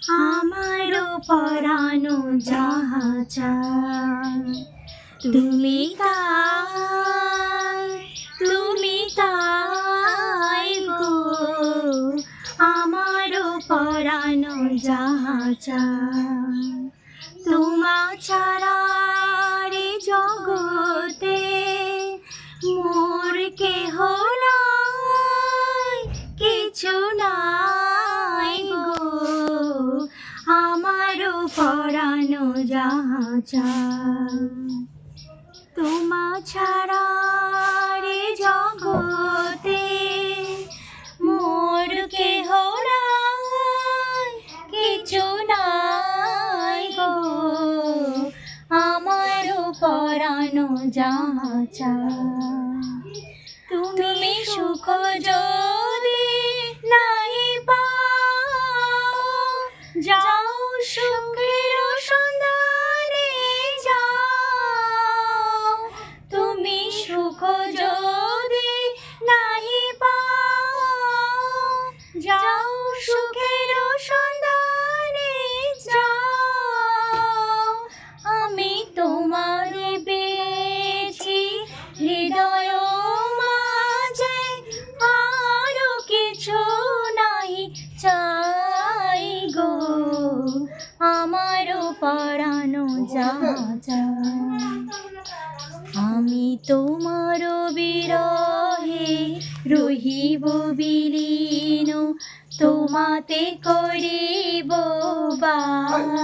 আমারও পরানো যাহা চায় তুমি তাই গো, আমারও পরানো যাহা চায় তোমা ছাড়া রে জগতে মোর কেহ নাই, কিছু নাই গো, আমারও পরানো যাহা চায় তোমা ছাড়া রে জগতে মোর কেহ নাই, কিছু নাই গো, আমারও পরানো যাহা চায় তুমি সুখ যদি নাই পাও, যাও সুখের সন্ধানে যাও, তুমি সুখ যদি নাই পাও, যাও সুখের সন্ধানে যাও, আমি তোমারে পেয়েছি হৃদয় মাঝে, আরো কিছু নাই চাই গো, আমারও পরানো যাহা চায় আমি তোমার বিরহে রহিব বিলীন, তোমাতে করিব বাস।